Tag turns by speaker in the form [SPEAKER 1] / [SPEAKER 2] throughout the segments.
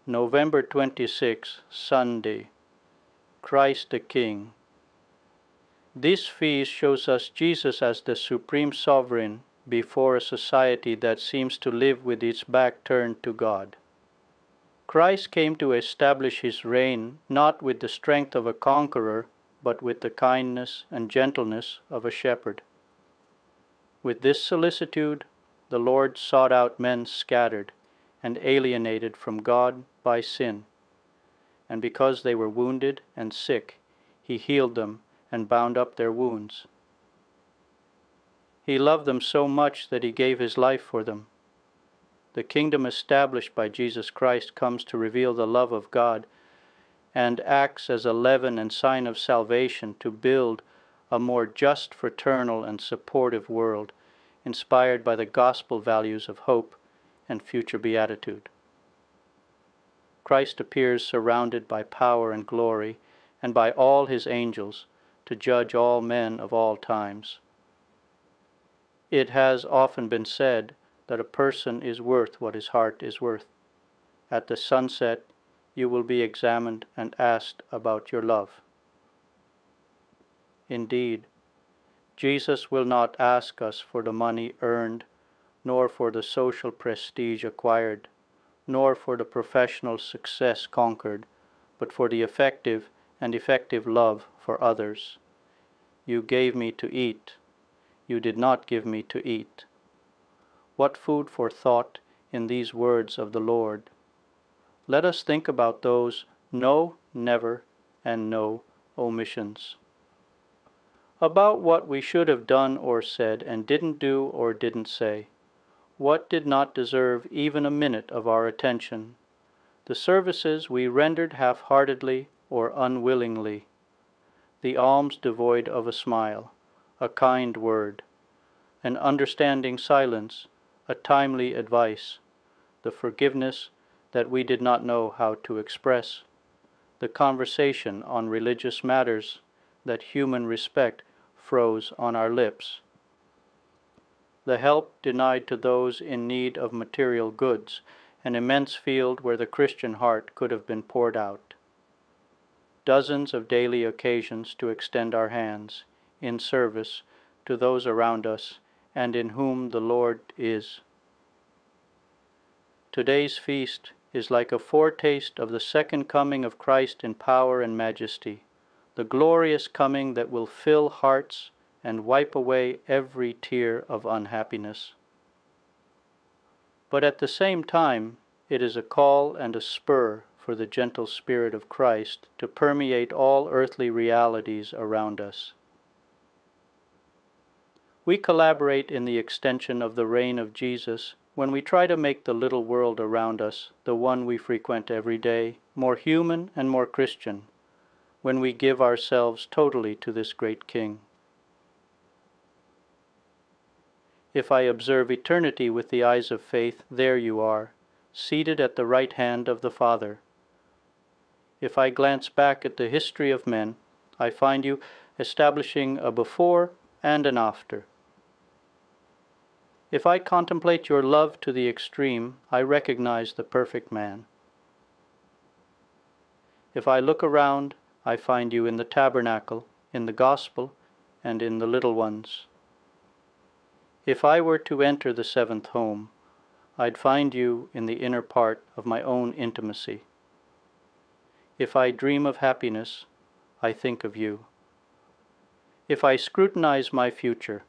[SPEAKER 1] November 26, Sunday. Christ the King. This feast shows us Jesus as the supreme sovereign before a society that seems to live with its back turned to God. Christ came to establish his reign not with the strength of a conqueror, but with the kindness and gentleness of a shepherd. With this solicitude, the Lord sought out men scattered and alienated from God by sin, and because they were wounded and sick, he healed them and bound up their wounds. He loved them so much that he gave his life for them. The kingdom established by Jesus Christ comes to reveal the love of God and acts as a leaven and sign of salvation to build a more just, fraternal, and supportive world, inspired by the gospel values of hope and future beatitude. Christ appears surrounded by power and glory, and by all his angels, to judge all men of all times. It has often been said that a person is worth what his heart is worth. At the sunset, you will be examined and asked about your love. Indeed, Jesus will not ask us for the money earned, nor for the social prestige acquired, nor for the professional success conquered, but for the effective and effective love for others. You gave me to eat. You did not give me to eat. What food for thought in these words of the Lord. Let us think about those no, never, and no omissions. About what we should have done or said and didn't do or didn't say. What did not deserve even a minute of our attention? The services we rendered half-heartedly or unwillingly. The alms devoid of a smile, a kind word, an understanding silence, a timely advice, the forgiveness that we did not know how to express, the conversation on religious matters that human respect froze on our lips, the help denied to those in need of material goods, an immense field where the Christian heart could have been poured out. Dozens of daily occasions to extend our hands in service to those around us and in whom the Lord is. Today's feast is like a foretaste of the second coming of Christ in power and majesty, the glorious coming that will fill hearts and wipe away every tear of unhappiness. But at the same time, it is a call and a spur for the gentle Spirit of Christ to permeate all earthly realities around us. We collaborate in the extension of the reign of Jesus when we try to make the little world around us, the one we frequent every day, more human and more Christian, when we give ourselves totally to this great King. If I observe eternity with the eyes of faith, there you are, seated at the right hand of the Father. If I glance back at the history of men, I find you establishing a before and an after. If I contemplate your love to the extreme, I recognize the perfect man. If I look around, I find you in the tabernacle, in the gospel, and in the little ones. If I were to enter the seventh home, I'd find you in the inner part of my own intimacy. If I dream of happiness, I think of you. If I scrutinize my future,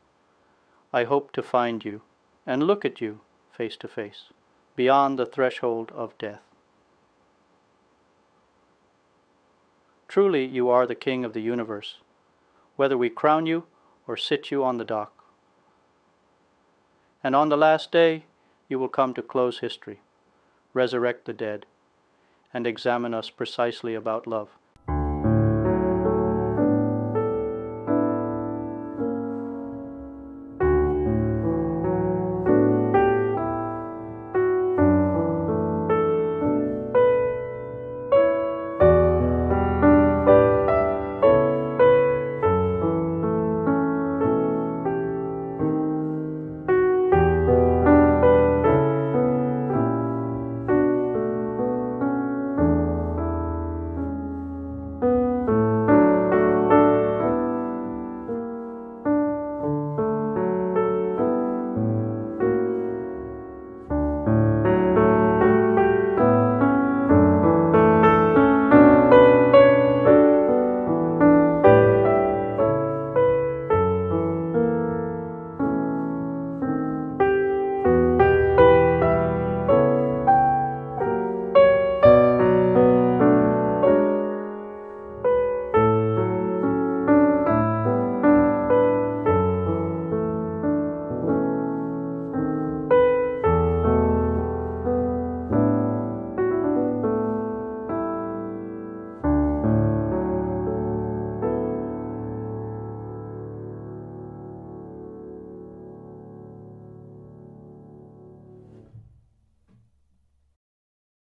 [SPEAKER 1] I hope to find you and look at you face to face, beyond the threshold of death. Truly, you are the King of the universe, whether we crown you or sit you on the dock. And on the last day, you will come to close history, resurrect the dead, and examine us precisely about love.